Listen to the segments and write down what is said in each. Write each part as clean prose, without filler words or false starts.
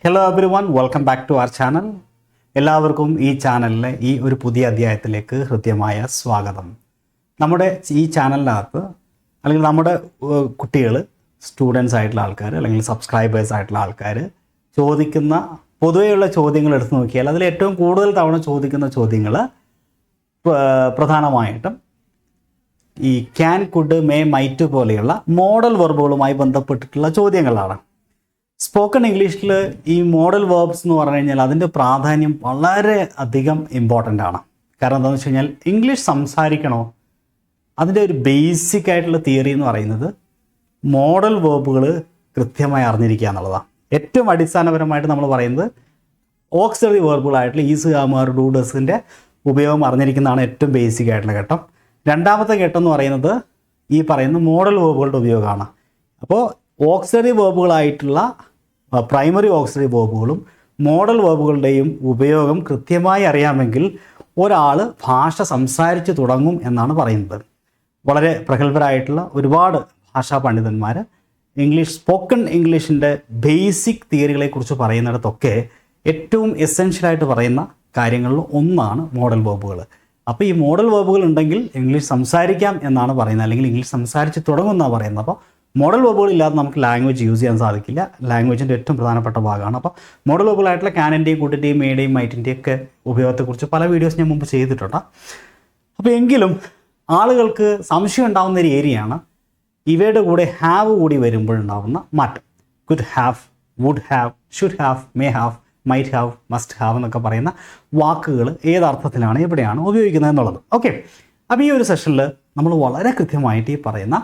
Hello everyone, welcome back to our channel. എല്ലാവർക്കും ഈ ചാനലിലെ ഈ ഒരു പുതിയ അധ്യായത്തിലേക്ക് ഹൃദ്യമായ സ്വാഗതം. നമ്മുടെ ഈ ചാനലിനകത്ത് അല്ലെങ്കിൽ നമ്മുടെ കുട്ടികൾ, സ്റ്റുഡൻസ് ആയിട്ടുള്ള ആൾക്കാർ അല്ലെങ്കിൽ സബ്സ്ക്രൈബേഴ്സ് ആയിട്ടുള്ള ആൾക്കാർ ചോദിക്കുന്ന പൊതുവെയുള്ള ചോദ്യങ്ങൾ എടുത്ത് നോക്കിയാൽ അതിൽ ഏറ്റവും കൂടുതൽ തവണ ചോദിക്കുന്ന ചോദ്യങ്ങൾ പ്രധാനമായിട്ടും ഈ ക്യാൻ, കുഡ്, മേ, മൈറ്റ് പോലെയുള്ള മോഡൽ വെർബുകളുമായി ബന്ധപ്പെട്ടിട്ടുള്ള ചോദ്യങ്ങളാണ്. സ്പോക്കൺ ഇംഗ്ലീഷിൽ ഈ മോഡൽ വേർബ്സ് എന്ന് പറഞ്ഞു കഴിഞ്ഞാൽ അതിൻ്റെ പ്രാധാന്യം വളരെ അധികം ഇമ്പോർട്ടൻ്റ് ആണ്. കാരണം എന്താണെന്ന് വെച്ച് കഴിഞ്ഞാൽ ഇംഗ്ലീഷ് സംസാരിക്കണോ, അതിൻ്റെ ഒരു ബേസിക് ആയിട്ടുള്ള തിയറി എന്ന് പറയുന്നത് മോഡൽ വേർബുകൾ കൃത്യമായി അറിഞ്ഞിരിക്കുക എന്നുള്ളതാണ്. ഏറ്റവും അടിസ്ഥാനപരമായിട്ട് നമ്മൾ പറയുന്നത് ഓക്സിലറി വേർബുകളായിട്ടുള്ള ഈസ്, ആമർ, ഡു, ഡസിൻ്റെ ഉപയോഗം അറിഞ്ഞിരിക്കുന്നതാണ് ഏറ്റവും ബേസിക് ആയിട്ടുള്ള ഘട്ടം. രണ്ടാമത്തെ ഘട്ടം എന്ന് പറയുന്നത് ഈ പറയുന്ന മോഡൽ വേർബുകളുടെ ഉപയോഗമാണ്. അപ്പോൾ ഓക്സിലറി വേർബുകളായിട്ടുള്ള പ്രൈമറി ഓക്സിലറി വേർബുകളും മോഡൽ വേർബുകളുടെയും ഉപയോഗം കൃത്യമായി അറിയാമെങ്കിൽ ഒരാൾ ഭാഷ സംസാരിച്ച് തുടങ്ങും എന്നാണ് പറയുന്നത്. വളരെ പ്രഗത്ഭരായിട്ടുള്ള ഒരുപാട് ഭാഷാ പണ്ഡിതന്മാർ ഇംഗ്ലീഷ്, സ്പോക്കൺ ഇംഗ്ലീഷിൻ്റെ ബേസിക് തിയറികളെക്കുറിച്ച് പറയുന്നിടത്തൊക്കെ ഏറ്റവും എസെൻഷ്യലായിട്ട് പറയുന്ന കാര്യങ്ങളിൽ ഒന്നാണ് മോഡൽ വേർബുകൾ. അപ്പോൾ ഈ മോഡൽ വേർബുകൾ ഉണ്ടെങ്കിൽ ഇംഗ്ലീഷ് സംസാരിക്കാം എന്നാണ് പറയുന്നത്, അല്ലെങ്കിൽ ഇംഗ്ലീഷ് സംസാരിച്ച് തുടങ്ങുമെന്നാണ് പറയുന്നത്. അപ്പോൾ മോഡൽ വേർബുകൾ ഇല്ലാതെ നമുക്ക് ലാംഗ്വേജ് യൂസ് ചെയ്യാൻ സാധിക്കില്ല. ലാംഗ്വേജിൻ്റെ ഏറ്റവും പ്രധാനപ്പെട്ട ഭാഗമാണ്. അപ്പോൾ മോഡൽ വേർബുകളായിട്ടുള്ള ക്യാനിൻ്റെയും, കുഡിൻ്റെയും, മേയുടെയും, മൈറ്റിൻ്റെയും ഒക്കെ ഉപയോഗത്തെക്കുറിച്ച് പല വീഡിയോസ് ഞാൻ മുമ്പ് ചെയ്തിട്ടുണ്ട്. അപ്പോൾ എങ്കിലും ആളുകൾക്ക് സംശയം ഉണ്ടാകുന്ന ഒരു ഏരിയയാണ് ഇവയുടെ കൂടെ ഹാവ് കൂടി വരുമ്പോഴുണ്ടാകുന്ന മാറ്റം. Could have, would have, should have, may have, might have, must have എന്നൊക്കെ പറയുന്ന വാക്കുകൾ ഏതർത്ഥത്തിലാണ്, എവിടെയാണ് ഉപയോഗിക്കുന്നത് എന്നുള്ളത്. ഓക്കെ, അപ്പോൾ ഈ ഒരു സെഷനിൽ നമ്മൾ വളരെ കൃത്യമായിട്ട് ഈ പറയുന്ന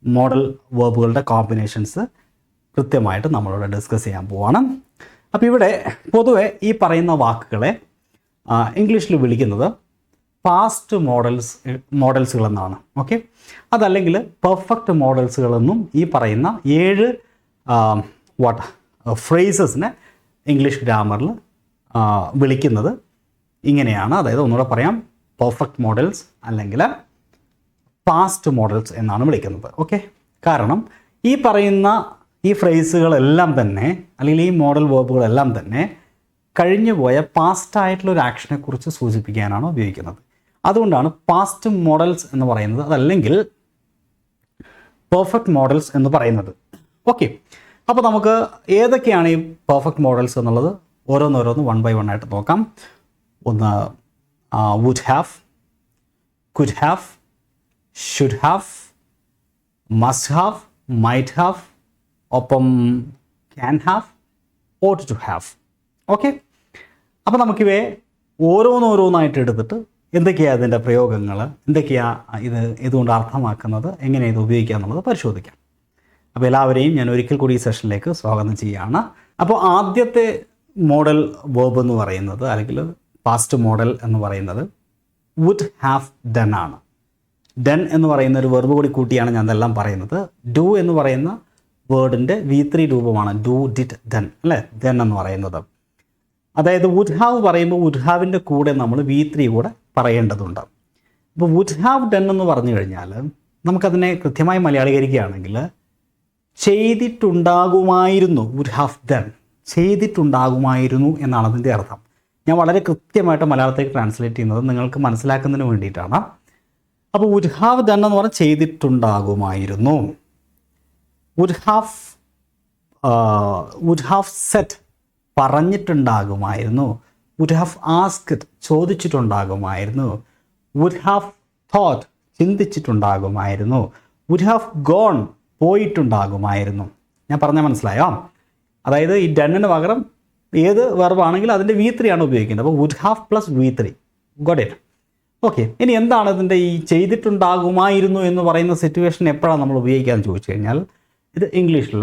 മോഡൽ വേർബുകളുടെ കോമ്പിനേഷൻസ് കൃത്യമായിട്ട് നമ്മളോട് ഡിസ്കസ് ചെയ്യാൻ പോവാണ്. അപ്പോൾ ഇവിടെ പൊതുവെ ഈ പറയുന്ന വാക്കുകളെ ഇംഗ്ലീഷിൽ വിളിക്കുന്നത് പാസ്റ്റ് മോഡൽസുകളെന്നാണ്. ഓക്കെ, അതല്ലെങ്കിൽ പെർഫെക്റ്റ് മോഡൽസുകളെന്നും ഈ പറയുന്ന 7 ഫ്രേസസിനെ ഇംഗ്ലീഷ് ഗ്രാമറിൽ വിളിക്കുന്നത് ഇങ്ങനെയാണ്. അതായത് ഒന്നുകൂടെ പറയാം, പെർഫെക്റ്റ് മോഡൽസ് അല്ലെങ്കിൽ പാസ്റ്റ് മോഡൽസ് എന്നാണ് വിളിക്കുന്നത്. ഓക്കെ, കാരണം ഈ പറയുന്ന ഈ ഫ്രേസുകളെല്ലാം തന്നെ, അല്ലെങ്കിൽ ഈ മോഡൽ വേർബുകളെല്ലാം തന്നെ കഴിഞ്ഞു പോയ പാസ്റ്റായിട്ടുള്ളൊരു ആക്ഷനെക്കുറിച്ച് സൂചിപ്പിക്കാനാണ് ഉപയോഗിക്കുന്നത്. അതുകൊണ്ടാണ് പാസ്റ്റ് മോഡൽസ് എന്ന് പറയുന്നത്, അതല്ലെങ്കിൽ പെർഫെക്റ്റ് മോഡൽസ് എന്ന് പറയുന്നത്. ഓക്കെ, അപ്പോൾ നമുക്ക് ഏതൊക്കെയാണ് ഈ പെർഫെക്റ്റ് മോഡൽസ് എന്നുള്ളത് ഓരോന്നോരോന്ന് 1 by 1 ആയിട്ട് നോക്കാം. ഒന്ന് would have, could have, should have, must have, might have, ഒപ്പം can have, ought to have. Okay, അപ്പോൾ നമുക്കിവയെ ഓരോന്നോരോന്നായിട്ട് എടുത്തിട്ട് എന്തൊക്കെയാണ് അതിൻ്റെ പ്രയോഗങ്ങൾ, എന്തൊക്കെയാണ് ഇതുകൊണ്ട് അർത്ഥമാക്കുന്നത്, എങ്ങനെ ഇത് ഉപയോഗിക്കുക എന്നുള്ളത് പരിശോധിക്കാം. അപ്പോൾ എല്ലാവരെയും ഞാൻ ഒരിക്കൽ കൂടി ഈ സെഷനിലേക്ക് സ്വാഗതം ചെയ്യുകയാണ്. അപ്പോൾ ആദ്യത്തെ മോഡൽ വേർബ് എന്ന് പറയുന്നത്, അല്ലെങ്കിൽ പാസ്റ്റ് മോഡൽ എന്ന് പറയുന്നത് വുഡ് ഹാവ് ഡൺ ആണ്. ഡൺ എന്ന് പറയുന്ന ഒരു വെർബ് കൂടി കൂട്ടിയാണ് ഞാൻ ഇതെല്ലാം പറയുന്നത്. ഡു എന്ന് പറയുന്ന വേർഡിൻ്റെ V3 രൂപമാണ് ഡു, ഡിഡ്, ഡൺ അല്ലേ, ഡൺ എന്ന് പറയുന്നത്. അതായത് വുഡ് ഹാവ് പറയുമ്പോൾ വുഡ് ഹാവിൻ്റെ കൂടെ നമ്മൾ V3 കൂടെ പറയേണ്ടതുണ്ട്. അപ്പോൾ വുഡ് ഹാവ് ഡൺ എന്ന് പറഞ്ഞു കഴിഞ്ഞാൽ നമുക്കതിനെ കൃത്യമായി മലയാളീകരിക്കുകയാണെങ്കിൽ ചെയ്തിട്ടുണ്ടാകുമായിരുന്നു, വുഡ് ഹാവ് ഡൺ, ചെയ്തിട്ടുണ്ടാകുമായിരുന്നു എന്നാണ് അതിൻ്റെ അർത്ഥം. ഞാൻ വളരെ കൃത്യമായിട്ട് മലയാളത്തേക്ക് ട്രാൻസ്ലേറ്റ് ചെയ്യുന്നത് നിങ്ങൾക്ക് മനസ്സിലാക്കുന്നതിന് വേണ്ടിയിട്ടാണ്. അപ്പോൾ വുഡ് ഹാവ് ഡൺ എന്ന് പറഞ്ഞാൽ ചെയ്തിട്ടുണ്ടാകുമായിരുന്നു. വുഡ് ഹാവ് സെറ്റ്, പറഞ്ഞിട്ടുണ്ടാകുമായിരുന്നു. വുഡ് ഹാവ് ആസ്ക്ഡ്, ചോദിച്ചിട്ടുണ്ടാകുമായിരുന്നു. വുഡ് ഹാവ് തോട്ട്, ചിന്തിച്ചിട്ടുണ്ടാകുമായിരുന്നു. വുഡ് ഹാവ് ഗോൺ, പോയിട്ടുണ്ടാകുമായിരുന്നു. ഞാൻ പറഞ്ഞാൽ മനസ്സിലായോ? അതായത് ഈ ഡണ്ണിന് പകരം ഏത് വെർബാണെങ്കിലും അതിൻ്റെ V3 ആണ് ഉപയോഗിക്കുന്നത്. അപ്പോൾ would have plus V3, got it. Okay, ഇനി എന്താണ് ഇതിൻ്റെ ഈ ചെയ്തിട്ടുണ്ടാകുമായിരുന്നു എന്ന് പറയുന്ന സിറ്റുവേഷൻ എപ്പോഴാണ് നമ്മൾ ഉപയോഗിക്കാമെന്ന് ചോദിച്ചു കഴിഞ്ഞാൽ, ഇത് ഇംഗ്ലീഷിൽ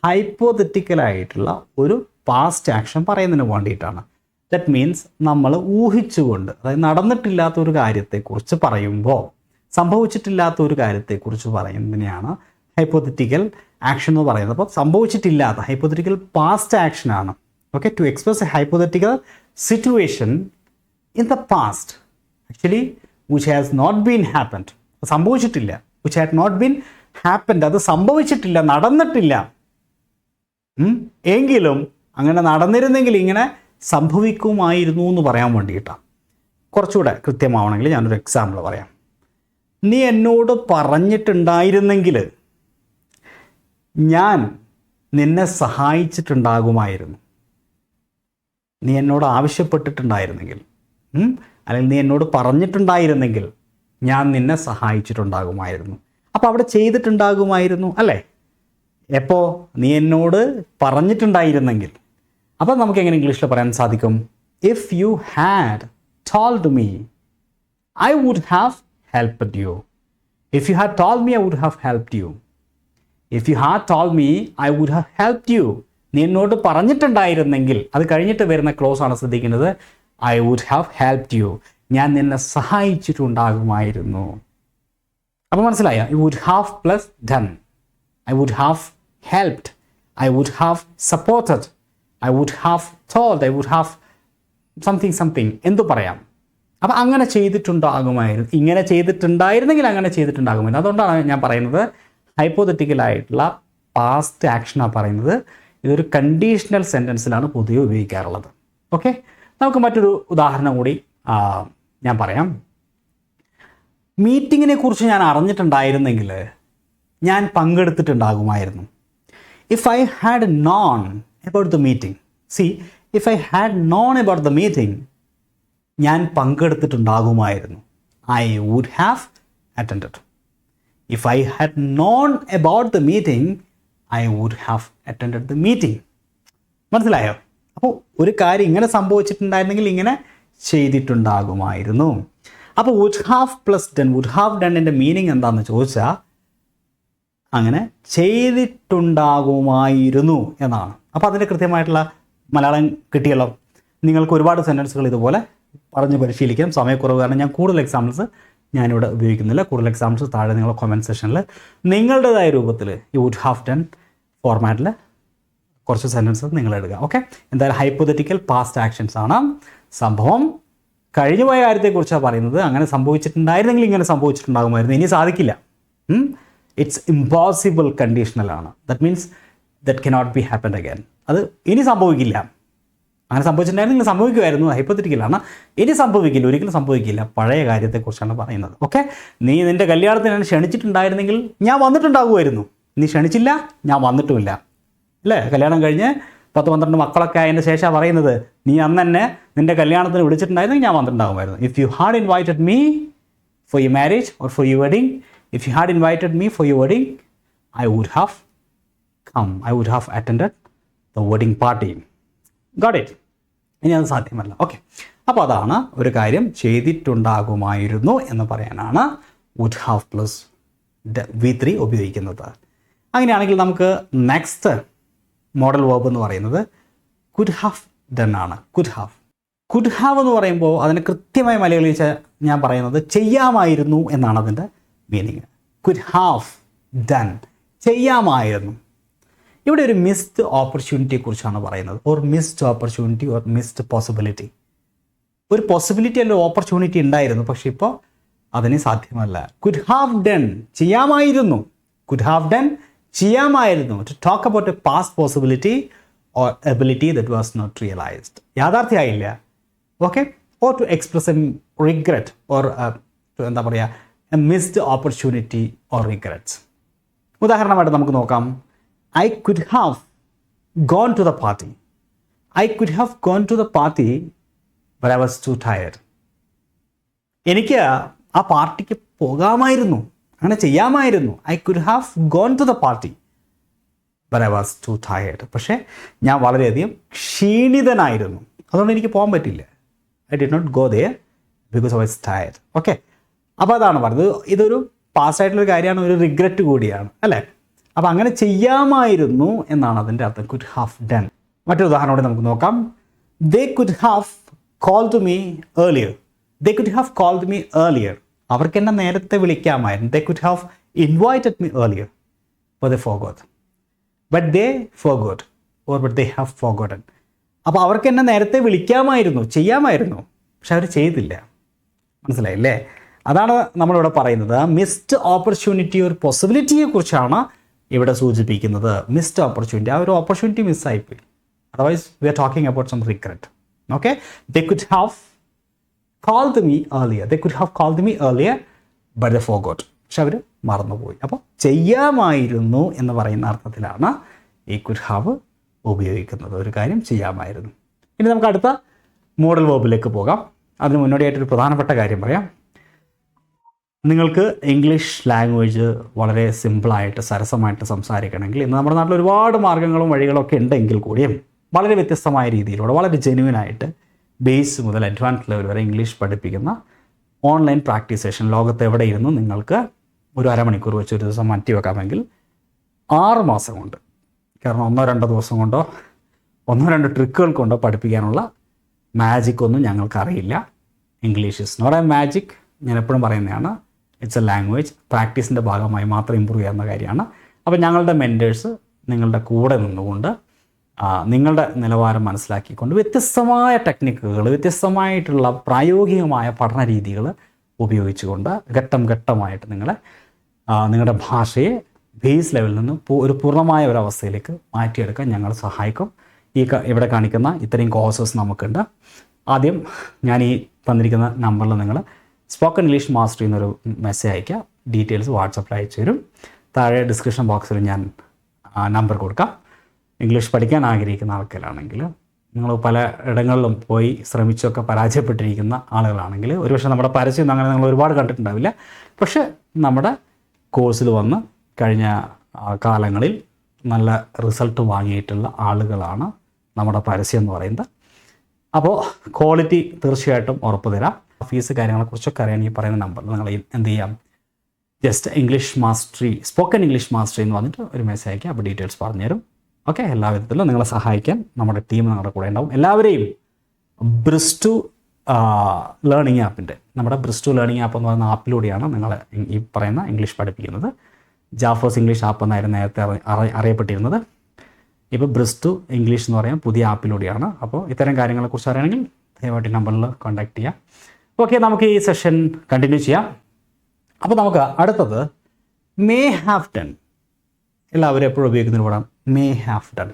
ഹൈപ്പോതെറ്റിക്കലായിട്ടുള്ള ഒരു പാസ്റ്റ് ആക്ഷൻ പറയുന്നതിന് വേണ്ടിയിട്ടാണ്. ദറ്റ് മീൻസ് നമ്മൾ ഊഹിച്ചുകൊണ്ട്, അതായത് നടന്നിട്ടില്ലാത്ത ഒരു കാര്യത്തെക്കുറിച്ച് പറയുമ്പോൾ, സംഭവിച്ചിട്ടില്ലാത്ത ഒരു കാര്യത്തെക്കുറിച്ച് പറയുന്നതിനെയാണ് ഹൈപ്പോതെറ്റിക്കൽ ആക്ഷൻ എന്ന് പറയുന്നത്. അപ്പോൾ സംഭവിച്ചിട്ടില്ലാത്ത ഹൈപ്പോതെറ്റിക്കൽ പാസ്റ്റ് ആക്ഷനാണ്. Okay, to express a hypothetical situation in the past actually which has not been happened, സംഭവിച്ചിട്ടില്ല, which had not been happened, അത് സംഭവിച്ചിട്ടില്ല, നടന്നിട്ടില്ല, എങ്കിലും അങ്ങനെ നടന്നിരുന്നെങ്കിൽ ഇങ്ങനെ സംഭവിക്കുമായിരുന്നു എന്ന് പറയാൻ വേണ്ടിയിട്ടാണ്. കുറച്ചുകൂടെ കൃത്യമാവണമെങ്കിൽ ഞാനൊരു എക്സാമ്പിൾ പറയാം. നീ എന്നോട് പറഞ്ഞിട്ടുണ്ടായിരുന്നെങ്കിൽ ഞാൻ നിന്നെ സഹായിച്ചിട്ടുണ്ടാകുമായിരുന്നു. നീ എന്നോട് ആവശ്യപ്പെട്ടിട്ടുണ്ടായിരുന്നെങ്കിൽ, അല്ലെങ്കിൽ നീ എന്നോട് പറഞ്ഞിട്ടുണ്ടായിരുന്നെങ്കിൽ ഞാൻ നിന്നെ സഹായിച്ചിട്ടുണ്ടാകുമായിരുന്നു. അപ്പോൾ അവിടെ ചെയ്തിട്ടുണ്ടാകുമായിരുന്നു അല്ലേ? എപ്പോൾ? നീ എന്നോട് പറഞ്ഞിട്ടുണ്ടായിരുന്നെങ്കിൽ. അപ്പോൾ നമുക്ക് എങ്ങനെ ഇംഗ്ലീഷിൽ പറയാൻ സാധിക്കും? If you had told me I would have helped you. If you had told me I would have helped you. If you had told me I would have helped you. നീ എന്നോട് പറഞ്ഞിട്ടുണ്ടായിരുന്നെങ്കിൽ, അത് കഴിഞ്ഞിട്ട് വരുന്ന ക്ലോസ് ആണ് ശ്രദ്ധിക്കുന്നത്. I would have helped you. ഞാൻ നിന്നെ സഹായിച്ചിട്ടുണ്ടാകുമായിരുന്നു. അപ്പോൾ മനസ്സിലായ? I would have plus done. I would have helped. I would have supported. I would have told. I would have something എന്തു പറയാം. അപ്പോൾ അങ്ങനെ ചെയ്തിട്ടുണ്ടാകുമായിരുന്നു. ഇങ്ങനെ ചെയ്തിട്ടുണ്ടായിരുന്നെങ്കിൽ അങ്ങനെ ചെയ്തിട്ടുണ്ടാകുമായിരുന്നു. അതുകൊണ്ടാണ് ഞാൻ പറയുന്നത് ഹൈപ്പോത്തറ്റിക്കലായിട്ടുള്ള പാസ്റ്റ് ആക്ഷനാണ് പറയുന്നത്. ഇതൊരു കണ്ടീഷണൽ സെൻറ്റൻസിലാണ് പൊതുവെ ഉപയോഗിക്കാറുള്ളത്. ഓക്കെ, നമുക്ക് മറ്റൊരു ഉദാഹരണം കൂടി ഞാൻ പറയാം. മീറ്റിങ്ങിനെ കുറിച്ച് ഞാൻ അറിഞ്ഞിട്ടുണ്ടായിരുന്നെങ്കിൽ ഞാൻ പങ്കെടുത്തിട്ടുണ്ടാകുമായിരുന്നു. If I had known about the meeting. If I had known about the meeting, ഞാൻ പങ്കെടുത്തിട്ടുണ്ടാകുമായിരുന്നു. I would have attended. If I had known about the meeting I would have attended the meeting. മനസ്സിലായോ? അപ്പോൾ ഒരു കാര്യം ഇങ്ങനെ സംഭവിച്ചിട്ടുണ്ടായിരുന്നെങ്കിൽ ഇങ്ങനെ ചെയ്തിട്ടുണ്ടാകുമായിരുന്നു. അപ്പോൾ would have plus done, would have ഡണ്ണിൻ്റെ മീനിങ് എന്താണെന്ന് ചോദിച്ചാൽ അങ്ങനെ ചെയ്തിട്ടുണ്ടാകുമായിരുന്നു എന്നാണ്. അപ്പോൾ അതിൻ്റെ കൃത്യമായിട്ടുള്ള മലയാളം കിട്ടിയല്ലോ. നിങ്ങൾക്ക് ഒരുപാട് സെൻറ്റൻസുകൾ ഇതുപോലെ പറഞ്ഞ് പരിശീലിക്കാം. സമയക്കുറവ് കാരണം ഞാൻ കൂടുതൽ എക്സാമ്പിൾസ് ഞാനിവിടെ ഉപയോഗിക്കുന്നില്ല. കൂടുതൽ എക്സാമ്പിൾസ് താഴെ നിങ്ങളുടെ കമൻറ്റ് സെക്ഷനിൽ നിങ്ങളുടേതായ രൂപത്തിൽ ഈ വുഡ് ഹാവ് ഡൺ ഫോർമാറ്റിൽ കുറച്ച് സെൻറ്റൻസസ് നിങ്ങൾ എടുക്കുക. ഓക്കെ, എന്തായാലും ഹൈപ്പോത്തറ്റിക്കൽ പാസ്റ്റ് ആക്ഷൻസ് ആണ്. സംഭവം കഴിഞ്ഞുപോയ കാര്യത്തെക്കുറിച്ചാണ് പറയുന്നത്. അങ്ങനെ സംഭവിച്ചിട്ടുണ്ടായിരുന്നെങ്കിൽ ഇങ്ങനെ സംഭവിച്ചിട്ടുണ്ടാകുമായിരുന്നു. ഇനി സാധിക്കില്ല. ഇറ്റ്സ് ഇമ്പോസിബിൾ കണ്ടീഷണലാണ്. That means that cannot be happen again. അത് ഇനി സംഭവിക്കില്ല. അങ്ങനെ സംഭവിച്ചിട്ടുണ്ടായിരുന്നെങ്കിൽ സംഭവിക്കുമായിരുന്നു. ഹൈപ്പോത്തറ്റിക്കലാണ്. ഇനി സംഭവിക്കില്ല, ഒരിക്കലും സംഭവിക്കില്ല. പഴയ കാര്യത്തെക്കുറിച്ചാണ് പറയുന്നത്. ഓക്കെ, നീ നിൻ്റെ കല്യാണത്തിന് ക്ഷണിച്ചിട്ടുണ്ടായിരുന്നെങ്കിൽ ഞാൻ വന്നിട്ടുണ്ടാകുമായിരുന്നു. നീ ക്ഷണിച്ചില്ല, ഞാൻ വന്നിട്ടുമില്ല അല്ലേ? കല്യാണം കഴിഞ്ഞ് 10-12 മക്കളൊക്കെ ആയതിൻ്റെ ശേഷമാണ് പറയുന്നത് നീ അന്ന് തന്നെ നിൻ്റെ കല്യാണത്തിന് വിളിച്ചിട്ടുണ്ടായിരുന്നെങ്കിൽ ഞാൻ വന്നിട്ടുണ്ടാകുമായിരുന്നു. If you had invited me for your marriage or for your wedding, if you had invited me for your wedding I would have come. I would have attended the wedding party. Got it? ഇനി അത് സാധ്യമല്ല. Okay, അപ്പോൾ അതാണ് ഒരു കാര്യം ചെയ്തിട്ടുണ്ടാകുമായിരുന്നു എന്ന് പറയാനാണ് would have plus V3 ഉപയോഗിക്കുന്നത്. അങ്ങനെയാണെങ്കിൽ നമുക്ക് നെക്സ്റ്റ് മോഡൽ വേർബ് എന്ന് പറയുന്നത് കുഡ് ഹാവ് ഡൺ ആണ്. കുഡ് ഹാവ് എന്ന് പറയുമ്പോൾ അതിന് കൃത്യമായി മലയാളിച്ച് ഞാൻ പറയുന്നത് ചെയ്യാമായിരുന്നു എന്നാണ് അതിൻ്റെ മീനിങ്. കുഡ് ഹാവ് ഡൺ, ചെയ്യാമായിരുന്നു. ഇവിടെ ഒരു മിസ്ഡ് ഓപ്പർച്യൂണിറ്റിയെ കുറിച്ചാണ് പറയുന്നത്. Or missed opportunity or missed possibility. ഒരു പോസിബിലിറ്റി അല്ല, ഓപ്പർച്യൂണിറ്റി ഉണ്ടായിരുന്നു, പക്ഷെ ഇപ്പോൾ അതിന് സാധ്യമല്ല. കുഡ് ഹാവ് ഡൺ, ചെയ്യാമായിരുന്നു. കുഡ് ഹാവ് ഡൺ, ചെയ്യാമായിരുന്നു. To talk about a past possibility or ability that was not realized. യാഥാർത്ഥ്യമായില്ല. Okay, or to express a regret or എന്താ പറയുക, a missed opportunity or regrets. ഉദാഹരണമായിട്ട് നമുക്ക് നോക്കാം. I could have gone to the party. I could have gone to the party, but I was too tired. എനിക്ക് ആ പാർട്ടിക്ക് പോകാമായിരുന്നു, അങ്ങനെ ചെയ്യാമായിരുന്നു. I could have gone to the party, but I was too tired. പക്ഷേ ഞാൻ വളരെയധികം ക്ഷീണിതനായിരുന്നു, അതുകൊണ്ട് എനിക്ക് പോകാൻ പറ്റില്ല. I did not go there because I was tired. Okay, അപ്പോൾ അതാണ് പറഞ്ഞത്. ഇതൊരു പാസ്റ്റായിട്ടുള്ളൊരു കാര്യമാണ്, ഒരു റിഗ്രറ്റ് കൂടിയാണ് അല്ലേ? അപ്പോൾ അങ്ങനെ ചെയ്യാമായിരുന്നു എന്നാണ് അതിൻ്റെ അർത്ഥം. Could have done. മറ്റൊരു ഉദാഹരണം കൂടി നമുക്ക് നോക്കാം. They could have called me earlier. They could have called me earlier. അവർക്ക് എന്നെ നേരത്തെ വിളിക്കാമായിരുന്നു. They could have invited me earlier, but they forgot. But they forgot or but they have forgotten. അപ്പോൾ അവർക്ക് എന്നെ നേരത്തെ വിളിക്കാമായിരുന്നു, ചെയ്യാമായിരുന്നു, പക്ഷെ അവർ ചെയ്തില്ല. മനസ്സിലായില്ലേ? അതാണ് നമ്മളിവിടെ പറയുന്നത്. മിസ്ഡ് ഓപ്പർച്യൂണിറ്റി ഒരു പോസിബിലിറ്റിയെ കുറിച്ചാണ് ഇവിടെ സൂചിപ്പിക്കുന്നത്. മിസ്ഡ് ഓപ്പർച്യൂണിറ്റി, ആ ഒരു opportunity മിസ്സായിപ്പോയി. Otherwise, we are talking about some regret. Okay? They could have called me earlier. They could have called me earlier, but they forgot. പക്ഷെ അവർ മറന്നുപോയി. അപ്പോൾ ചെയ്യാമായിരുന്നു എന്ന് പറയുന്ന അർത്ഥത്തിലാണ് ഈ കുഡ് ഹാവ് ഉപയോഗിക്കുന്നത്. ഒരു കാര്യം ചെയ്യാമായിരുന്നു. ഇനി നമുക്ക് അടുത്ത മോഡൽ വേർബിലേക്ക് പോകാം. അതിന് മുന്നോടിയായിട്ടൊരു പ്രധാനപ്പെട്ട കാര്യം പറയാം. നിങ്ങൾക്ക് ഇംഗ്ലീഷ് ലാംഗ്വേജ് വളരെ സിമ്പിളായിട്ട് സരസമായിട്ട് സംസാരിക്കണമെങ്കിൽ ഇന്ന് നമ്മുടെ നാട്ടിൽ ഒരുപാട് മാർഗ്ഗങ്ങളും വഴികളൊക്കെ ഉണ്ടെങ്കിൽ കൂടിയും വളരെ വ്യത്യസ്തമായ രീതിയിലൂടെ വളരെ ജെന്യുവനായിട്ട് ബേസ് മുതൽ അഡ്വാൻസ് ലെവൽ വരെ ഇംഗ്ലീഷ് പഠിപ്പിക്കുന്ന ഓൺലൈൻ പ്രാക്ടീസ് സെഷൻ ലോകത്ത് എവിടെ ഇരുന്നു നിങ്ങൾക്ക് ഒരു അരമണിക്കൂർ വെച്ച് ഒരു ദിവസം മാറ്റി വെക്കാമെങ്കിൽ 6 മാസം കൊണ്ട്, കാരണം 1-2 ദിവസം കൊണ്ടോ 1-2 ട്രിക്കുകൾ കൊണ്ടോ പഠിപ്പിക്കാനുള്ള മാജിക് ഒന്നും ഞങ്ങൾക്കറിയില്ല. English is not a magic. ഞാൻ എപ്പോഴും പറയുന്നതാണ്, ഇറ്റ്സ് എ ലാംഗ്വേജ്. പ്രാക്ടീസിൻ്റെ ഭാഗമായി മാത്രം ഇമ്പ്രൂവ് ചെയ്യാവുന്ന കാര്യമാണ്. അപ്പോൾ ഞങ്ങളുടെ മെൻറ്റേഴ്സ് നിങ്ങളുടെ കൂടെ നിന്നുകൊണ്ട് നിങ്ങളുടെ നിലവാരം മനസ്സിലാക്കിക്കൊണ്ട് വ്യത്യസ്തമായ ടെക്നിക്കുകൾ, വ്യത്യസ്തമായിട്ടുള്ള പ്രായോഗികമായ പഠന രീതികൾ ഉപയോഗിച്ചുകൊണ്ട് ഘട്ടം ഘട്ടമായിട്ട് നിങ്ങളുടെ ഭാഷയെ ബേസ് ലെവലിൽ നിന്ന് ഒരു പൂർണ്ണമായ ഒരവസ്ഥയിലേക്ക് മാറ്റിയെടുക്കാൻ ഞങ്ങൾ സഹായിക്കും. ഇവിടെ കാണിക്കുന്ന ഇത്രയും കോഴ്സസ് നമുക്കുണ്ട്. ആദ്യം ഞാൻ ഈ തന്നിരിക്കുന്ന നമ്പറിൽ നിങ്ങൾ സ്പോക്കൺ ഇംഗ്ലീഷ് മാസ്റ്ററി എന്നൊരു മെസ്സേജ് അയയ്ക്കുക. ഡീറ്റെയിൽസ് വാട്സപ്പിൽ അയച്ചു തരും. താഴെ ഡിസ്ക്രിപ്ഷൻ ബോക്സിൽ ഞാൻ നമ്പർ കൊടുക്കാം. ഇംഗ്ലീഷ് പഠിക്കാൻ ആഗ്രഹിക്കുന്ന ആൾക്കാരാണെങ്കിൽ, നിങ്ങൾ പല ഇടങ്ങളിലും പോയി ശ്രമിച്ചൊക്കെ പരാജയപ്പെട്ടിരിക്കുന്ന ആളുകളാണെങ്കിൽ, ഒരുപക്ഷെ നമ്മുടെ പരസ്യം അങ്ങനെ നിങ്ങൾ ഒരുപാട് കണ്ടിട്ടുണ്ടാവില്ല. പക്ഷേ നമ്മുടെ കോഴ്സിൽ വന്ന് കഴിഞ്ഞ കാലങ്ങളിൽ നല്ല റിസൾട്ട് വാങ്ങിയിട്ടുള്ള ആളുകളാണ് നമ്മുടെ പരസ്യം എന്ന് പറയുന്നത്. അപ്പോൾ ക്വാളിറ്റി തീർച്ചയായിട്ടും ഉറപ്പ് തരാം. ഫീസ് കാര്യങ്ങളെക്കുറിച്ചൊക്കെ അറിയാൻ ഈ പറയുന്ന നമ്പറിൽ നിങ്ങൾ എന്ത് ചെയ്യാം, just English mastery, spoken English mastery എന്ന് പറഞ്ഞിട്ട് ഒരു മെസ്സേജ് അയക്കുക. അപ്പോൾ ഡീറ്റെയിൽസ് പറഞ്ഞുതരും. ഓക്കെ, എല്ലാ വിധത്തിലും നിങ്ങളെ സഹായിക്കാൻ നമ്മുടെ ടീം നിങ്ങളുടെ കൂടെ ഉണ്ടാവും. എല്ലാവരെയും ബ്രിസ്റ്റു ലേണിംഗ് ആപ്പിൻ്റെ, നമ്മുടെ ബ്രിസ്റ്റു ലേണിംഗ് ആപ്പ് എന്ന് പറയുന്ന ആപ്പിലൂടെയാണ് നിങ്ങളെ ഈ പറയുന്ന ഇംഗ്ലീഷ് പഠിപ്പിക്കുന്നത്. ജാഫേഴ്സ് ഇംഗ്ലീഷ് ആപ്പ് എന്നായിരുന്നു നേരത്തെ അറിയപ്പെട്ടിരുന്നത്. ഇപ്പോൾ ബ്രിസ്റ്റു ഇംഗ്ലീഷ് എന്ന് പറയാൻ പുതിയ ആപ്പിലൂടെയാണ്. അപ്പോൾ ഇത്തരം കാര്യങ്ങളെക്കുറിച്ച് അറിയണമെങ്കിൽ ദയവായിട്ട് നമ്പറിൽ കോൺടാക്ട് ചെയ്യാം. ഓക്കെ, നമുക്ക് ഈ സെഷൻ കണ്ടിന്യൂ ചെയ്യാം. അപ്പോൾ നമുക്ക് അടുത്തത് മേ ഹാവ് ഡൺ. എല്ലാവരും എപ്പോഴും ഉപയോഗിക്കുന്നതിന് കൂടാം മേ ഹാവ് ഡൺ.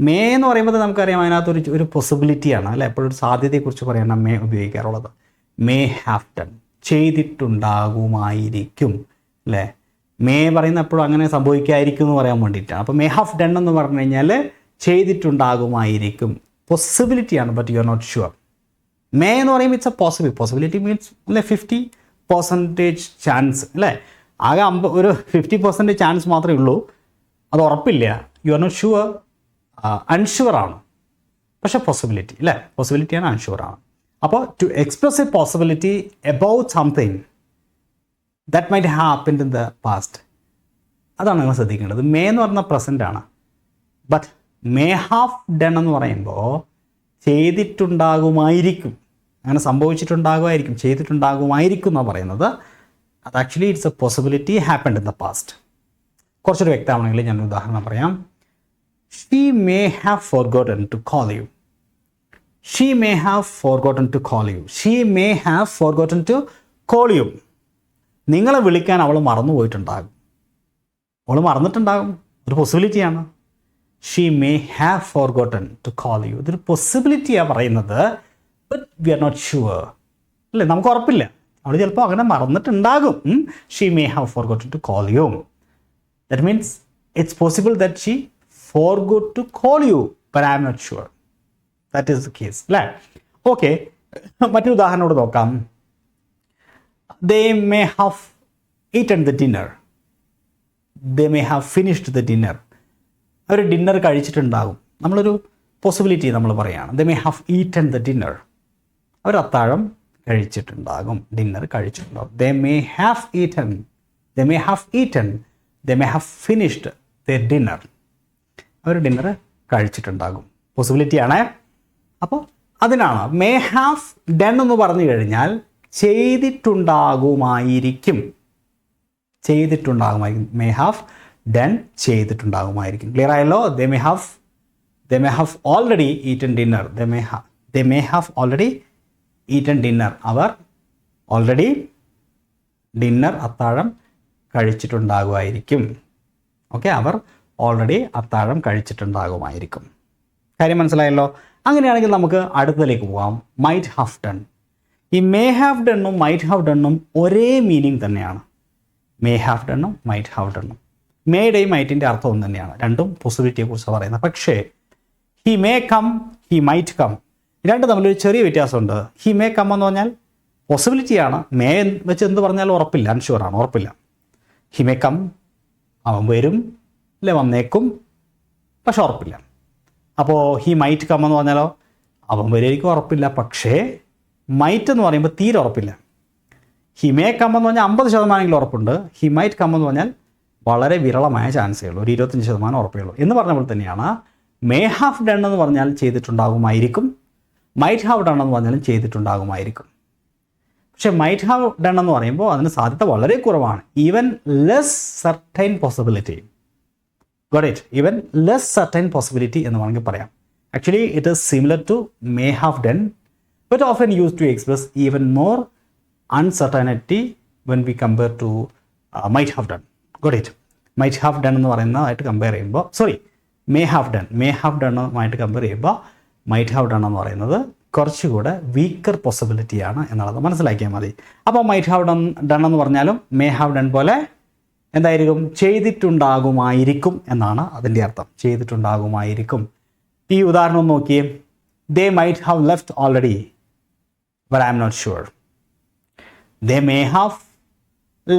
മേ എന്ന് പറയുമ്പോൾ നമുക്കറിയാം അതിനകത്തൊരു ഒരു പോസിബിലിറ്റിയാണ് അല്ലേ, എപ്പോഴും ഒരു സാധ്യതയെക്കുറിച്ച് പറയണം മേ ഉപയോഗിക്കാറുള്ളത്. മേ ഹാവ് ഡൺ, ചെയ്തിട്ടുണ്ടാകുമായിരിക്കും അല്ലേ. മേ പറയുന്ന എപ്പോഴും അങ്ങനെ സംഭവിക്കായിരിക്കും എന്ന് പറയാൻ വേണ്ടിയിട്ടാണ്. അപ്പോൾ മേ ഹാവ് ഡൺ എന്ന് പറഞ്ഞു കഴിഞ്ഞാൽ ചെയ്തിട്ടുണ്ടാകുമായിരിക്കും, പോസിബിലിറ്റിയാണ്, but you are not sure. May എന്ന് പറയുമ്പോൾ ഇറ്റ്സ് എ പോസിബിലിറ്റി മീൻസ് അല്ലേ 50% ചാൻസ് അല്ലേ. ആകെ ഒരു 50% ചാൻസ് മാത്രമേ ഉള്ളൂ, അത് ഉറപ്പില്ല. യു ആർ നോട്ട് ഷുവർ, അൺഷുവറാണ്. പക്ഷേ പോസിബിലിറ്റി അല്ലേ, പോസിബിലിറ്റിയാണ്, അൺഷുവറാണ്. അപ്പോൾ to express a possibility about something that might happened in the past, അതാണ് നിങ്ങൾ ശ്രദ്ധിക്കേണ്ടത്. മേ എന്ന് പറഞ്ഞാൽ പ്രസൻ്റ് ആണ്. ബട്ട് മേ ഹാവ് ഡൺ എന്ന് പറയുമ്പോൾ ചെയ്തിട്ടുണ്ടാകുമായിരിക്കും, അങ്ങനെ സംഭവിച്ചിട്ടുണ്ടാകുമായിരിക്കും, ചെയ്തിട്ടുണ്ടാകുമായിരിക്കും എന്നാണ് പറയുന്നത്. അത് actually it's a possibility happened in the past. കുറച്ചൊരു വ്യക്തമാണെങ്കിൽ ഞാൻ ഉദാഹരണം പറയാം. She may have forgotten to call you. She may have forgotten to call you. She may have forgotten to call you. നിങ്ങളെ വിളിക്കാൻ അവൾ മറന്നു പോയിട്ടുണ്ടാകും, അവൾ മറന്നിട്ടുണ്ടാകും, ഒരു പോസിബിലിറ്റിയാണ്. She may have forgotten to call you, ഇതൊരു പോസിബിലിറ്റിയാണ് പറയുന്നത്. But we are not sure അല്ലേ, നമുക്ക് ഉറപ്പില്ല, അവൾ ചിലപ്പോൾ അങ്ങനെ മറന്നിട്ടുണ്ടാകും. She may have forgotten to call you. That means it's possible that she forgot to call you, but I am not sure. That is the case അല്ലേ. Okay, മറ്റൊരു ഉദാഹരണം കൂടെ നോക്കാം. They may have eaten the dinner. They may have finished the dinner. അവർ dinner കഴിച്ചിട്ടുണ്ടാകും. നമ്മളൊരു possibility നമ്മൾ പറയുകയാണ്. They may have eaten the dinner. അവർ അത്താഴം കഴിച്ചിട്ടുണ്ടാകും, dinner കഴിച്ചിട്ടുണ്ടാകും. They may have eaten. They may have eaten. They may have finished their dinner. അവർ dinner കഴിച്ചിട്ടുണ്ടാകും, പോസിബിലിറ്റിയാണ്. അപ്പോൾ അതിനാണ് മേ ഹാവ് ഡൺ എന്ന് പറഞ്ഞു കഴിഞ്ഞാൽ ചെയ്തിട്ടുണ്ടാകുമായിരിക്കും, ചെയ്തിട്ടുണ്ടാകുമായിരിക്കും. മേ ഹാവ് ഡൺ, ചെയ്തിട്ടുണ്ടാകുമായിരിക്കും. ക്ലിയർ ആയല്ലോ. They may have already eaten dinner. They may have already eaten dinner. അവർ ഓൾറെഡി ഡിന്നർ, അത്താഴം കഴിച്ചിട്ടുണ്ടാകുമായിരിക്കും. ഓക്കെ, അവർ ഓൾറെഡി അത്താഴം കഴിച്ചിട്ടുണ്ടാകുമായിരിക്കും. കാര്യം മനസ്സിലായല്ലോ. അങ്ങനെയാണെങ്കിൽ നമുക്ക് അടുത്തതിലേക്ക് പോകാം. Might have done. ഈ മേ ഹാവ് ഡണ്ണും മൈറ്റ് ഹാവ് ഡണ്ണും ഒരേ മീനിങ് തന്നെയാണ്. മേ ഹാവ് ഡണ്ണും മൈറ്റ് ഹാവ് ഡണ്ണും മേയുടെയും മൈറ്റിൻ്റെ അർത്ഥം ഒന്ന് തന്നെയാണ്. രണ്ടും പോസിബിലിറ്റിയെക്കുറിച്ച് പറയുന്നത്. പക്ഷേ he may come, he might come, രണ്ട് തമ്മിലൊരു ചെറിയ വ്യത്യാസമുണ്ട്. ഹി മേ കം എന്ന് പറഞ്ഞാൽ പോസിബിലിറ്റിയാണ്. മേ വെച്ച് എന്ത് പറഞ്ഞാലും ഉറപ്പില്ല, അൺഷുവറാണ്, ഉറപ്പില്ല. ഹി മേ കം, അവൻ വരും അല്ലെ, വന്നേക്കും, പക്ഷെ ഉറപ്പില്ല. അപ്പോൾ ഹി മൈറ്റ് കം എന്ന് പറഞ്ഞാലോ അവൻ വരുമായിരിക്കും, ഉറപ്പില്ല. പക്ഷേ മൈറ്റ് എന്ന് പറയുമ്പോൾ തീരെ ഉറപ്പില്ല. ഹി മേ കം എന്ന് പറഞ്ഞാൽ 50% ഉറപ്പുണ്ട്. ഹി മൈറ്റ് കം എന്ന് പറഞ്ഞാൽ വളരെ വിരളമായ ചാൻസേ ഉള്ളൂ, ഒരു 25% ഉറപ്പേ ഉള്ളൂ എന്ന് പറഞ്ഞ പോലെ തന്നെയാണ് മേ ഹാവ് ഡൺ എന്ന് പറഞ്ഞാൽ ചെയ്തിട്ടുണ്ടാകുമായിരിക്കും, മൈറ്റ് ഹാവ് ഡൺ എന്ന് പറഞ്ഞാലും ചെയ്തിട്ടുണ്ടാകുമായിരിക്കും. പക്ഷേ മൈറ്റ് ഹാവ് ഡൺ എന്ന് പറയുമ്പോൾ അതിന് സാധ്യത വളരെ കുറവാണ്. Even less certain possibility. Got it? Even less certain possibility എന്ന് വേണമെങ്കിൽ പറയാം. Actually it is similar to may have done but often use to express even more uncertainty when we compare to might have done. Got it? Might have done എന്ന് പറയുന്നതായിട്ട് compare ചെയ്യുമ്പോൾ, sorry, may have ഡണ്ണുമായിട്ട് compare ചെയ്യുമ്പോൾ might have done എന്ന് പറയുന്നത് കുറച്ചുകൂടെ weaker പോസിബിലിറ്റിയാണ് എന്നുള്ളത് മനസ്സിലാക്കിയാൽ മതി. അപ്പോൾ മൈറ്റ് ഹാവ് ഡൺ എന്ന് പറഞ്ഞാലും മേ ഹാവ് ഡൺ പോലെ എന്തായിരിക്കും? ചെയ്തിട്ടുണ്ടാകുമായിരിക്കും എന്നാണ് അതിൻ്റെ അർത്ഥം. ചെയ്തിട്ടുണ്ടാകുമായിരിക്കും. ഈ ഉദാഹരണം നോക്കിയേ. They might have left already but I am not sure. They may have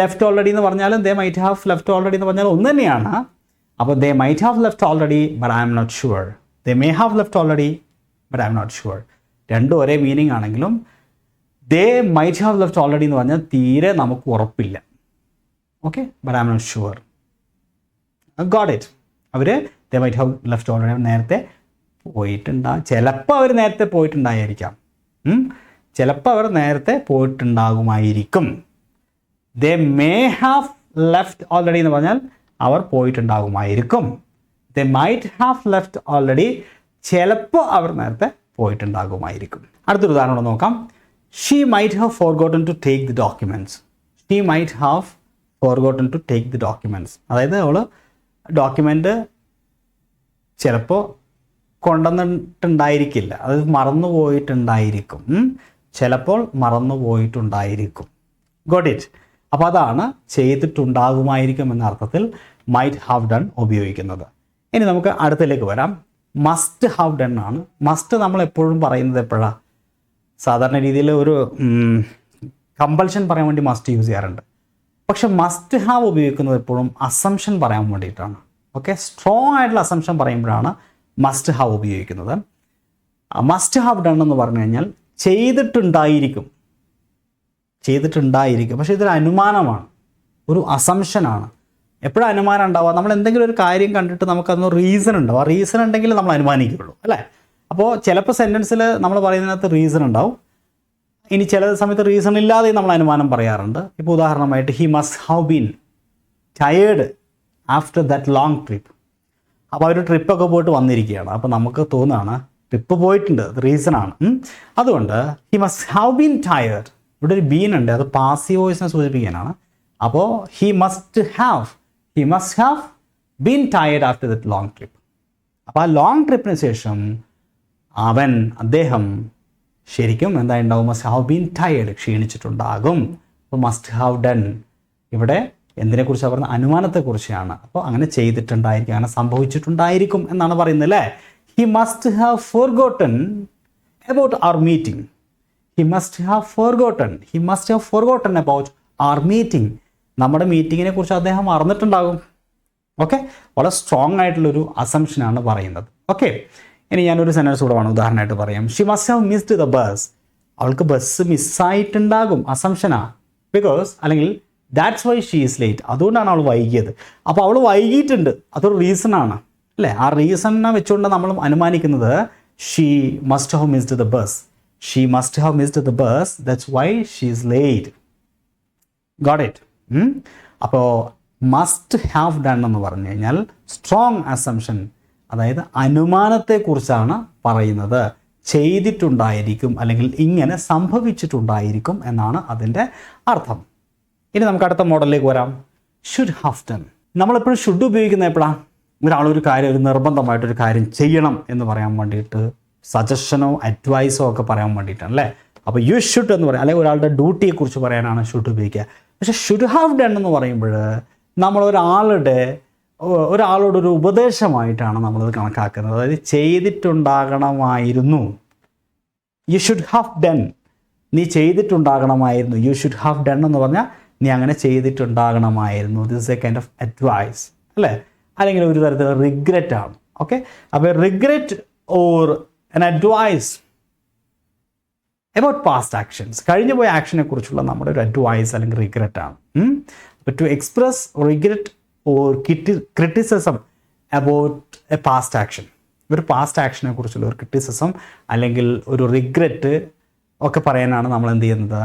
left already എന്ന് പറഞ്ഞാലും they might have left already എന്ന് പറഞ്ഞാലും ഒന്ന് തന്നെയാണ്. അപ്പോൾ they might have left already but I am not sure. They may have left already but I am not sure. രണ്ടും ഒരേ meaning ആണെങ്കിലും they might have left already എന്ന് പറഞ്ഞാൽ തീരെ നമുക്ക് ഉറപ്പില്ല. Okay, but I am not sure. Got it? അവർ they might have left already നേരത്തെ പോയിട്ടുണ്ടാകും. ചിലപ്പോൾ അവർ നേരത്തെ പോയിട്ടുണ്ടായിരിക്കാം, ചിലപ്പോൾ അവർ നേരത്തെ പോയിട്ടുണ്ടാകുമായിരിക്കും. They may have left already എന്ന് പറഞ്ഞാൽ അവർ പോയിട്ടുണ്ടാകുമായിരിക്കും. They might have left already, ചിലപ്പോൾ അവർ നേരത്തെ പോയിട്ടുണ്ടാകുമായിരിക്കും. അടുത്തൊരു ഉദാഹരണം നോക്കാം. She might have forgotten to take the documents. She might have forgotten to take the documents. അതായത് അവൾ ഡോക്യുമെൻ്റ് ചിലപ്പോൾ കൊണ്ടുവന്നിട്ടുണ്ടായിരിക്കില്ല, അത് മറന്നുപോയിട്ടുണ്ടായിരിക്കും, ചിലപ്പോൾ മറന്നുപോയിട്ടുണ്ടായിരിക്കും. Got it? അപ്പോൾ അതാണ് ചെയ്തിട്ടുണ്ടാകുമായിരിക്കും എന്ന അർത്ഥത്തിൽ മൈറ്റ് ഹാവ് ഡൺ ഉപയോഗിക്കുന്നത്. ഇനി നമുക്ക് അടുത്തിലേക്ക് വരാം. മസ്റ്റ് ഹാവ് ഡൺ ആണ്. മസ്റ്റ് നമ്മൾ എപ്പോഴും പറയുന്നത് എപ്പോഴാണ്? സാധാരണ രീതിയിൽ ഒരു കമ്പൽഷൻ പറയാൻ വേണ്ടി മസ്റ്റ് യൂസ് ചെയ്യാറുണ്ട്. പക്ഷെ മസ്റ്റ് ഹാവ് ഉപയോഗിക്കുന്നത് എപ്പോഴും അസംഷൻ പറയാൻ വേണ്ടിയിട്ടാണ്. ഓക്കെ, സ്ട്രോങ് ആയിട്ടുള്ള അസംഷൻ പറയുമ്പോഴാണ് മസ്റ്റ് ഹാവ് ഉപയോഗിക്കുന്നത്. മസ്റ്റ് ഹാവ് ഡൺ എന്ന് പറഞ്ഞു കഴിഞ്ഞാൽ ചെയ്തിട്ടുണ്ടായിരിക്കും, പക്ഷേ ഇതൊരു അനുമാനമാണ്, ഒരു അസംഷനാണ്. എപ്പോഴും അനുമാനം ഉണ്ടാവുക, നമ്മൾ എന്തെങ്കിലും ഒരു കാര്യം കണ്ടിട്ട് നമുക്കതൊന്ന് റീസൺ ഉണ്ടാവും. ആ റീസൺ ഉണ്ടെങ്കിൽ നമ്മൾ അനുമാനിക്കുകയുള്ളൂ, അല്ലേ? അപ്പോൾ ചിലപ്പോൾ സെൻറ്റൻസിൽ നമ്മൾ പറയുന്നതിനകത്ത് റീസൺ ഉണ്ടാവും, ഇനി ചില സമയത്ത് റീസൺ ഇല്ലാതെ നമ്മൾ അനുമാനം പറയാറുണ്ട്. ഇപ്പോൾ ഉദാഹരണമായിട്ട് he must have been tired after that long trip. അപ്പോൾ അവർ ട്രിപ്പൊക്കെ പോയിട്ട് വന്നിരിക്കുകയാണ്. അപ്പോൾ നമുക്ക് തോന്നുകയാണ് ട്രിപ്പ് പോയിട്ടുണ്ട്, അത് റീസണാണ്. അതുകൊണ്ട് he must have been tired, ഇവിടെ ഒരു ബീൻ ഉണ്ട്, അത് പാസീവ് വോയിസിനെ സൂചിപ്പിക്കാനാണ്. അപ്പോൾ he must have been tired after that long trip. അപ്പോൾ ആ ലോങ് ട്രിപ്പിന് ശേഷം അദ്ദേഹം ശരിക്കും എന്തായിട്ടുണ്ടാവും? മസ്റ്റ് ഹാവ് ബീൻ ടയേർഡ്, ക്ഷീണിച്ചിട്ടുണ്ടാകും. അപ്പോൾ മസ്റ്റ് ഹാവ് ഡൺ ഇവിടെ എന്തിനെക്കുറിച്ചാണ് പറയുന്നത്? അനുമാനത്തെക്കുറിച്ചാണ്. അപ്പോൾ അങ്ങനെ ചെയ്തിട്ടുണ്ടായിരിക്കും, അങ്ങനെ സംഭവിച്ചിട്ടുണ്ടായിരിക്കും എന്നാണ് പറയുന്നത്, അല്ലേ? He must have forgotten about our meeting. He must have forgotten about our meeting. നമ്മുടെ മീറ്റിങ്ങിനെ കുറിച്ച് അദ്ദേഹം മറന്നിട്ടുണ്ടാകും. ഓക്കെ, വളരെ സ്ട്രോങ് ആയിട്ടുള്ളൊരു അസംഷനാണ് പറയുന്നത്. ഓക്കെ, ഇനി ഞാനൊരു സെൻറ്റൻസ് കൂടെ വേണം ഉദാഹരണമായിട്ട് പറയാം. Xi must have missed the bus. അവൾക്ക് ബസ് മിസ്സായിട്ടുണ്ടാകും, അസംഷനാ. ബിക്കോസ് അല്ലെങ്കിൽ that's why she is late, അതുകൊണ്ടാണ് അവൾ വൈകിയത്. അപ്പോൾ അവൾ വൈകിയിട്ടുണ്ട്, അതൊരു റീസണാണ്, അല്ലേ? ആ റീസണിനെ വെച്ചുകൊണ്ട് നമ്മൾ അനുമാനിക്കുന്നത് she must have missed the bus. She must have missed the bus, that's why she is late. Got it? അപ്പോൾ മസ്റ്റ് ഹാവ് ഡൺ എന്ന് പറഞ്ഞു കഴിഞ്ഞാൽ സ്ട്രോങ് അസംഷൻ, അതായത് അനുമാനത്തെക്കുറിച്ചാണ് പറയുന്നത്. ചെയ്തിട്ടുണ്ടായിരിക്കും അല്ലെങ്കിൽ ഇങ്ങനെ സംഭവിച്ചിട്ടുണ്ടായിരിക്കും എന്നാണ് അതിൻ്റെ അർത്ഥം. ഇനി നമുക്ക് അടുത്ത മോഡലിലേക്ക് വരാം. Should have done. നമ്മളെപ്പോഴും ഷുഡ് ഉപയോഗിക്കുന്നത് എപ്പോഴാണ്? ഒരാളൊരു കാര്യം, ഒരു നിർബന്ധമായിട്ടൊരു കാര്യം ചെയ്യണം എന്ന് പറയാൻ വേണ്ടിയിട്ട് സജഷനോ അഡ്വൈസോ ഒക്കെ പറയാൻ വേണ്ടിയിട്ടാണ് അല്ലേ. അപ്പോൾ യു ഷുഡ് എന്ന് പറയാം, അല്ലെങ്കിൽ ഒരാളുടെ ഡ്യൂട്ടിയെക്കുറിച്ച് പറയാനാണ് ഷുഡ് ഉപയോഗിക്കുക. പക്ഷേ ഷുഡ് ഹാവ് ഡൺ എന്ന് പറയുമ്പോൾ നമ്മൾ ഒരാളോടൊരു ഉപദേശമായിട്ടാണ് നമ്മളത് കണക്കാക്കുന്നത്. അതായത് ചെയ്തിട്ടുണ്ടാകണമായിരുന്നു. യു ഷുഡ് ഹാവ് ഡൺ, നീ ചെയ്തിട്ടുണ്ടാകണമായിരുന്നു. യു ഷുഡ് ഹാവ് ഡൺ എന്ന് പറഞ്ഞാൽ നീ അങ്ങനെ ചെയ്തിട്ടുണ്ടാകണമായിരുന്നു. This is a kind of advice അല്ലേ, അല്ലെങ്കിൽ ഒരു തരത്തിലുള്ള റിഗ്രറ്റ് ആണ്. ഓക്കെ, അപ്പോൾ regret or an advice about past actions, കഴിഞ്ഞു പോയ ആക്ഷനെ കുറിച്ചുള്ള നമ്മുടെ ഒരു അഡ്വൈസ് അല്ലെങ്കിൽ റിഗ്രറ്റ് ആണ്. അപ്പോൾ to express regret or criticism about a past action, ഒരു പാസ്റ്റ് ആക്ഷനെ കുറിച്ചുള്ള ഒരു ക്രിറ്റിസിസം അല്ലെങ്കിൽ ഒരു റിഗ്രറ്റ് ഒക്കെ പറയാനാണ് നമ്മൾ എന്ത് ചെയ്യുന്നത്,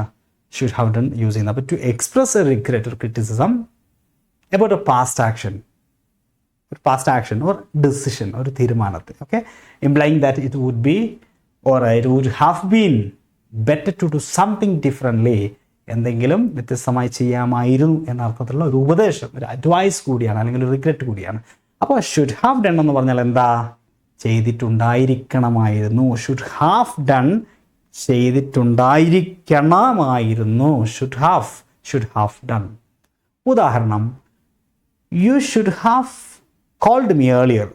ഷുഡ് ഹാവ് ഡൺ യൂസ് ചെയ്യുന്നത്. അപ്പോൾ to express a regret or criticism about a past action, ഒരു പാസ്റ്റ് ആക്ഷൻ ഓർ ഡിസിഷൻ, ഒരു തീരുമാനത്തെ. Okay, implying that it would be or it would have been better to do something differently, എന്തെങ്കിലും വ്യത്യസ്തമായി ചെയ്യാമായിരുന്നു എന്ന അർത്ഥത്തിലുള്ള ഒരു ഉപദേശം, ഒരു അഡ്വൈസ് കൂടിയാണ്, അല്ലെങ്കിൽ ഒരു റിഗ്രറ്റ് കൂടിയാണ്. അപ്പോൾ ഷുഡ് ഹാവ് ഡൺ എന്ന് പറഞ്ഞാൽ എന്താ, ചെയ്തിട്ടുണ്ടായിരിക്കണമായിരുന്നു. ഷുഡ് ഹാവ് ഡൺ, ചെയ്തിട്ടുണ്ടായിരിക്കണമായിരുന്നു. Should have done. ഉദാഹരണം, you should have called me earlier,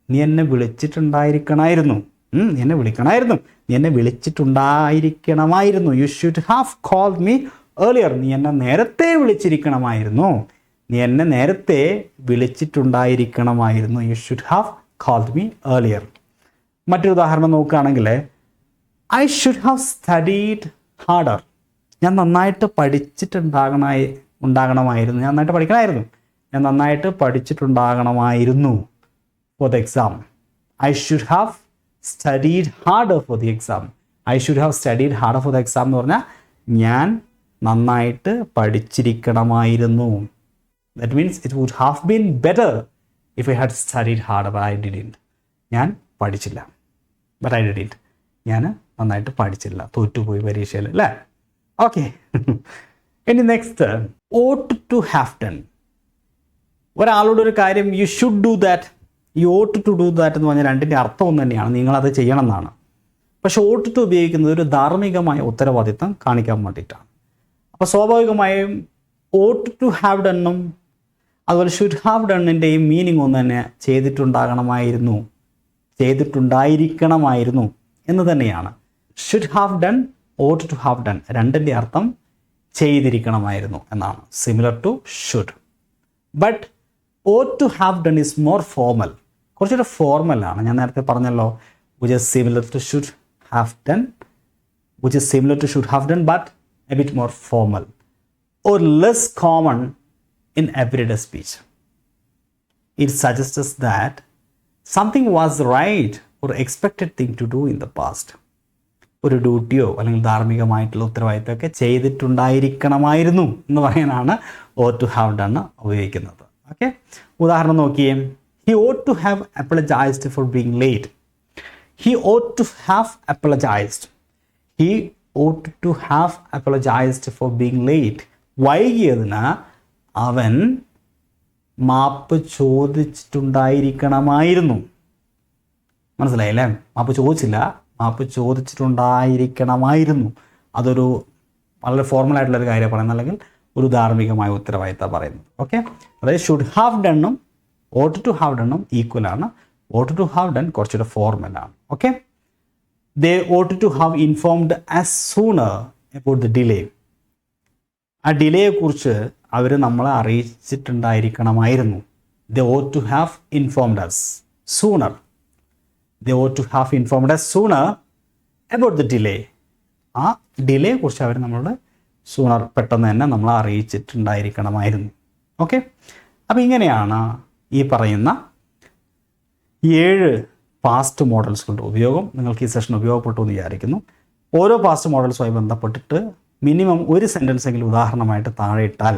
നീ എന്നെ വിളിച്ചിട്ടുണ്ടായിരിക്കണമായിരുന്നു. നീ എന്നെ വിളിക്കണമായിരുന്നു, നീ എന്നെ വിളിച്ചിട്ടുണ്ടായിരിക്കണമായിരുന്നു. You should have called me earlier, നീ എന്നെ നേരത്തെ വിളിച്ചിരിക്കണമായിരുന്നു. നീ എന്നെ നേരത്തെ വിളിച്ചിട്ടുണ്ടായിരിക്കണമായിരുന്നു. You should have called me earlier. മറ്റൊരു ഉദാഹരണം നോക്കുകയാണെങ്കിൽ, I should have studied harder, ഞാൻ നന്നായിട്ട് പഠിച്ചിട്ടുണ്ടാകണമായിരുന്നു. ഞാൻ നന്നായിട്ട് പഠിക്കണമായിരുന്നു, ഞാൻ നന്നായിട്ട് പഠിച്ചിട്ടുണ്ടാകണമായിരുന്നു for the exam. I should have studied harder for the exam. I should have studied harder for the exam എന്ന് പറഞ്ഞാൽ ഞാൻ നന്നായിട്ട് പഠിച്ചിരിക്കണമായിരുന്നു. That means it would have been better if I had studied harder but I didn't. ഞാൻ പഠിച്ചില്ല, but I didn't. ഞാൻ നന്നായിട്ട് പഠിച്ചില്ല, തോറ്റുപോയി പരീക്ഷയിൽ അല്ലേ. ഓക്കെ, ഇനി next, ought to have done. ഒരാളോടൊരു കാര്യം you should do that, you ought to do that എന്ന് പറഞ്ഞാൽ രണ്ടിൻ്റെ അർത്ഥം ഒന്ന് തന്നെയാണ്, നിങ്ങളത് ചെയ്യണം എന്നാണ്. പക്ഷെ ഓട്ട് ടു ഉപയോഗിക്കുന്നത് ഒരു ധാർമ്മികമായ ഉത്തരവാദിത്തം കാണിക്കാൻ വേണ്ടിയിട്ടാണ്. അപ്പോൾ സ്വാഭാവികമായും ഓട്ട് ടു ഹാവ് ഡണ്ണും അതുപോലെ ഷുഡ് ഹാവ് ഡണ്ണിൻ്റെയും മീനിങ് ഒന്ന് തന്നെ ചെയ്തിട്ടുണ്ടാകണമായിരുന്നു, ചെയ്തിട്ടുണ്ടായിരിക്കണമായിരുന്നു എന്ന് തന്നെയാണ്. Should have done, ought to have done, രണ്ടിൻ്റെ അർത്ഥം ചെയ്തിരിക്കണമായിരുന്നു എന്നാണ്, similar to should. But ought to have done is more formal, കുറച്ചൊരു ഫോർമലാണ്. ഞാൻ നേരത്തെ പറഞ്ഞല്ലോ, which is similar to should have done, which is similar to should have done but a bit more formal or less common in everyday speech. It suggests us that something was right or expected thing to do in the past. ഒരു ഡ്യൂട്ടിയോ അല്ലെങ്കിൽ ധാർമ്മികമായിട്ടുള്ള ഉത്തരവാദിത്തമൊക്കെ ചെയ്തിട്ടുണ്ടായിരിക്കണമായിരുന്നു എന്ന് പറയാനാണ് ought to have done ഉപയോഗിക്കുന്നത്. Okay, ഉദാഹരണം നോക്കിയേ, he ought to have apologized for being late. He ought to have apologized. He ought to have apologized for being late. വൈകിയതിന് അവൻ മാപ്പ് ചോദിച്ചിട്ടുണ്ടായിരിക്കണമായിരുന്നു. മനസ്സിലായില്ലേ? മാപ്പ് ചോദിച്ചില്ല, മാപ്പ് ചോദിച്ചിട്ടുണ്ടായിരിക്കണമായിരുന്നു. അതൊരു വളരെ ഫോർമലായിട്ടുള്ളൊരു കാര്യം പറയുന്നത്, അല്ലെങ്കിൽ ഒരു ധാർമ്മികമായ ഉത്തരവാദിത്തം പറയുന്നത്. ഓക്കെ, അതായത് ഷുഡ് ഹാവ് ഡണ്ണും ought to have ഡണ്ണും ഈക്വലാണ്. ought to have done കുറച്ചുകൂടെ ഫോർമലാണ്. Okay, they ought to have informed as sooner about the delay. ആ ഡിലേയെക്കുറിച്ച് അവർ നമ്മളെ അറിയിച്ചിട്ടുണ്ടായിരിക്കണമായിരുന്നു. they ought to have informed us sooner. they ought to have informed us sooner about the delay. ആ ഡിലേയെക്കുറിച്ച് അവർ നമ്മളോട് sooner, പെട്ടെന്ന് തന്നെ നമ്മളെ അറിയിച്ചിട്ടുണ്ടായിരിക്കണമായിരുന്നു. Okay, അപ്പോൾ ഇങ്ങനെയാണ് ഈ പറയുന്ന 7 പാസ്റ്റ് മോഡൽസുകളുടെ ഉപയോഗം. നിങ്ങൾക്ക് ഈ സെഷൻ ഉപയോഗപ്പെട്ടു എന്ന് വിചാരിക്കുന്നു. ഓരോ പാസ്റ്റ് മോഡൽസുമായി ബന്ധപ്പെട്ടിട്ട് മിനിമം ഒരു സെൻറ്റൻസ് എങ്കിലും ഉദാഹരണമായിട്ട് താഴെ ഇട്ടാൽ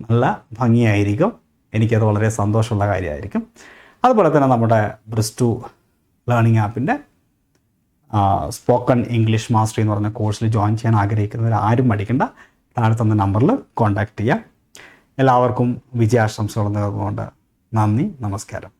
നല്ല ഭംഗിയായിരിക്കും. എനിക്കത് വളരെ സന്തോഷമുള്ള കാര്യമായിരിക്കും. അതുപോലെ തന്നെ നമ്മുടെ ബ്രിസ്റ്റു ലേണിംഗ് ആപ്പിൻ്റെ സ്പോക്കൺ ഇംഗ്ലീഷ് മാസ്റ്ററി എന്ന് പറഞ്ഞ കോഴ്സിൽ ജോയിൻ ചെയ്യാൻ ആഗ്രഹിക്കുന്നവർ ആരും മടിക്കണ്ട, താഴെ തന്ന നമ്പറിൽ കോൺടാക്റ്റ് ചെയ്യാം. എല്ലാവർക്കും വിജയാശംസകൾ നേർന്നുകൊണ്ട് നന്ദി, നമസ്കാരം.